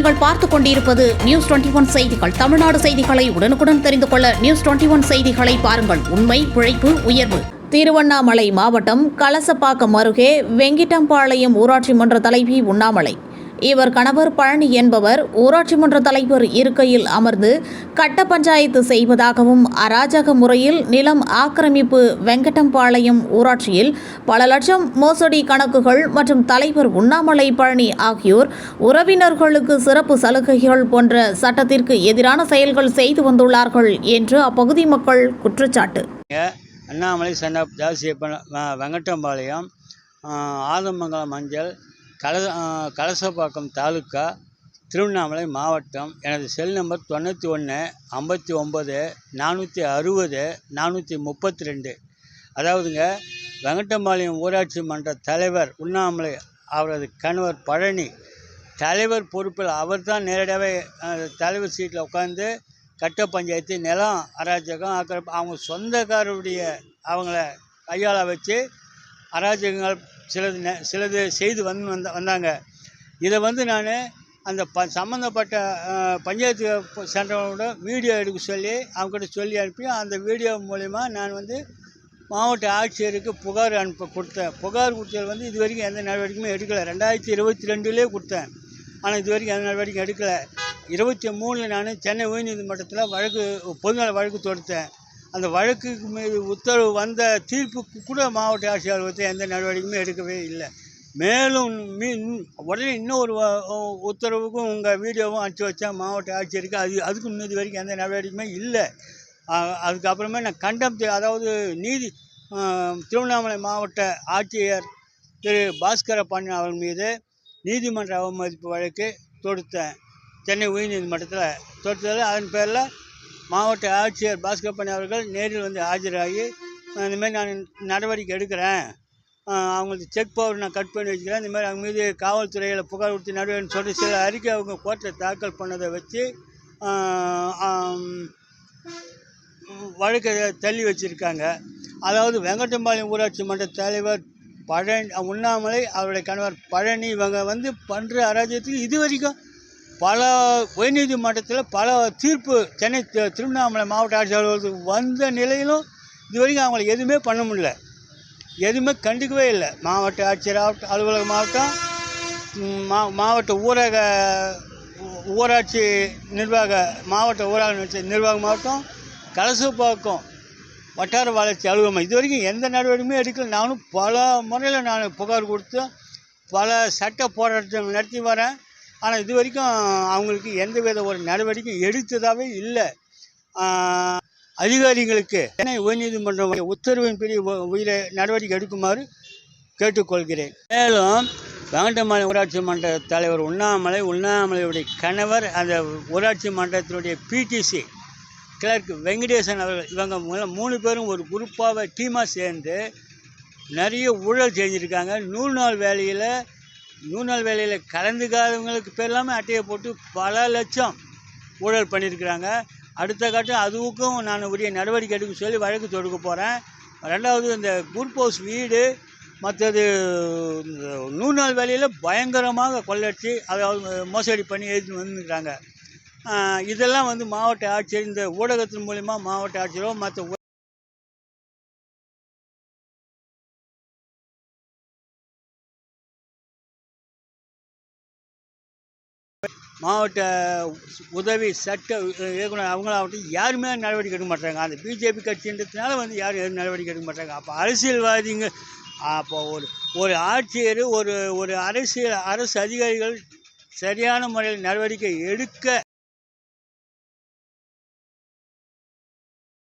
நீங்கள் பார்த்துக் கொண்டிருப்பது நியூஸ் 21 செய்திகள். தமிழ்நாடு செய்திகளை உடனுக்குடன் தெரிந்து கொள்ள நியூஸ் 21 செய்திகளை பாருங்கள். உண்மை, உழைப்பு, உயர்வு. திருவண்ணாமலை மாவட்டம் கலசப்பாக்கம் அருகே வெங்கிட்டம்பாளையம் ஊராட்சி மன்ற தலைவி உண்ணாமலை. இவர் கணவர் பழனி என்பவர் ஊராட்சி மன்ற தலைவர் இருக்கையில் அமர்ந்து கட்ட பஞ்சாயத்து செய்வதாகவும் அராஜக முறையில் நிலம் ஆக்கிரமிப்பு, வெங்கடம்பாளையம் ஊராட்சியில் பல லட்சம் மோசடி கணக்குகள் மற்றும் தலைவர் உண்ணாமலை பழனி ஆகியோர் உறவினர்களுக்கு சிறப்பு சலுகைகள் போன்ற சட்டத்திற்கு எதிரான செயல்கள் செய்து வந்துள்ளார்கள் என்று அப்பகுதி மக்கள் குற்றச்சாட்டு. அண்ணாமலை சன்னாப் ஜாசியப்பன் வெங்கடம்பாளையம் ஆதமங்கலம் மஞ்சள் கலசப்பாக்கம் தாலுக்கா திருவண்ணாமலை மாவட்டம். எனது செல் நம்பர் 91 59 460 432. அதாவதுங்க, வெங்கடம்பாளையம் ஊராட்சி மன்ற தலைவர் உண்ணாமலை அவரது கணவர் பழனி தலைவர் பொறுப்பில் அவர் தான் நேரடியாகவே தலைவர் சீட்டில் உட்காந்து கட்ட பஞ்சாயத்து, நிலம் அராஜகம் அவங்க சொந்தக்காரருடைய அவங்கள கையாள வச்சு அராஜகங்கள் சிலது செய்து வந்தாங்க. இதை நான் அந்த சம்மந்தப்பட்ட பஞ்சாயத்து சென்றவங்களோட வீடியோ எடுக்க சொல்லி அவங்ககிட்ட சொல்லி அனுப்பி அந்த வீடியோ மூலிமா நான் மாவட்ட ஆட்சியருக்கு புகார் கொடுத்தேன். புகார் கொடுத்தது இது வரைக்கும் எந்த நடவடிக்கையுமே எடுக்கலை. 2022 கொடுத்தேன். ஆனால் இது வரைக்கும் எந்த நடவடிக்கையும் எடுக்கலை. 23 நான் சென்னை உயர்நீதிமன்றத்தில் பொதுநல வழக்கு தொடுத்தேன். அந்த வழக்குக்கு மீது உத்தரவு வந்த தீர்ப்புக்கு கூட மாவட்ட ஆட்சியாளர் வந்து எந்த நடவடிக்கையுமே எடுக்கவே இல்லை. மேலும் உடனே இன்னொரு உத்தரவுக்கும் உங்கள் வீடியோவும் அனுப்பிச்சி வச்சேன் மாவட்ட ஆட்சியருக்கு. அதுக்கு இது வரைக்கும் எந்த நடவடிக்கையுமே இல்லை. அதுக்கப்புறமே நான் அதாவது திருவண்ணாமலை மாவட்ட ஆட்சியர் திரு பாஸ்கர பாண்டியன் அவர்கள் மீது நீதிமன்ற அவமதிப்பு வழக்கு தொடுத்தேன். சென்னை உயர்நீதிமன்றத்தில் தொடுத்ததில் அதன் பேரில் மாவட்ட ஆட்சியர் பாஸ்கர பாண்டியன் அவர்கள் நேரில் ஆஜராகி இந்தமாதிரி நான் நடவடிக்கை எடுக்கிறேன், அவங்களுக்கு செக் பவர் நான் கட் பண்ணி வச்சுக்கிறேன், இந்தமாதிரி அவங்க மீது காவல்துறையில் புகார் கொடுத்து நடவடிக்கைன்னு சொல்லி சில அறிக்கை அவங்க கோர்ட்டில் தாக்கல் பண்ணதை வச்சு வழக்கை தள்ளி வச்சுருக்காங்க. அதாவது வெங்கடம்பாளையம் ஊராட்சி மன்ற தலைவர் உண்ணாமலை அவருடைய கணவர் பழனி இவங்க பண்ணுற அராஜகத்துக்கு இது வரைக்கும் பல உயர்நீதிமன்றத்தில் பல தீர்ப்பு சென்னை திருவண்ணாமலை மாவட்ட ஆட்சியாளர்களுக்கு வந்த நிலையிலும் இது வரைக்கும் அவங்களுக்கு எதுவுமே பண்ண முடியல, எதுவுமே கண்டுக்கவே இல்லை. மாவட்ட ஆட்சியர் அலுவலக மாவட்டம், மாவட்ட ஊராட்சி நிர்வாக மாவட்டம், கலசப்பாக்கம் வட்டார வளர்ச்சி அலுவலகம் இது வரைக்கும் எந்த நடவடிக்கையுமே எடுக்கல. நானும் பல முறையில் நான் புகார் கொடுத்து பல சட்ட போராட்டங்கள் நடத்தி வரேன். ஆனால் இது வரைக்கும் அவங்களுக்கு எந்தவித ஒரு நடவடிக்கை எடுத்ததாகவே இல்லை. அதிகாரிகளுக்கு சென்னை உயர்நீதிமன்றம் உத்தரவின்படி நடவடிக்கை எடுக்குமாறு கேட்டுக்கொள்கிறேன். மேலும் வெங்கடம்பாளையம் ஊராட்சி மன்ற தலைவர் உண்ணாமலையுடைய கணவர், அந்த ஊராட்சி மன்றத்தினுடைய பிடிசி கிளர்க் வெங்கடேசன் அவர்கள், இவங்க 3 பேரும் ஒரு குரூப்பாக டீமாக சேர்ந்து நிறைய ஊழல் செஞ்சுருக்காங்க. 100 நாள் வேலையில் கலந்துக்காதவங்களுக்கு பேர் இல்லாமல் அட்டையை போட்டு பல லட்சம் ஊழல் பண்ணியிருக்கிறாங்க. அடுத்த கட்டம் அதுவுக்கும் நான் உரிய நடவடிக்கை எடுக்க சொல்லி வழக்கு தொடுக்க போகிறேன். 2வது, இந்த குரூப் ஹவுஸ் வீடு மற்றது 100 நாள் வேலையில் பயங்கரமாக கொள்ளடிச்சு அதாவது மோசடி பண்ணி எழுதி வந்துருக்கிறாங்க. இதெல்லாம் மாவட்ட ஆட்சியர் இந்த ஊடகத்தின் மூலிமா மாவட்ட ஆட்சியரோ மற்ற மாவட்ட உதவி சட்ட இயக்குனர் அவங்களாகட்டும் யாருமே நடவடிக்கை எடுக்க மாட்டாங்க. அந்த பிஜேபி கட்சின்றதுனால யாரும் நடவடிக்கை எடுக்க மாட்டாங்க. அப்போ அரசியல்வாதிங்க, அப்போ ஒரு ஆட்சியர் ஒரு அரசு அதிகாரிகள் சரியான முறையில் நடவடிக்கை எடுக்க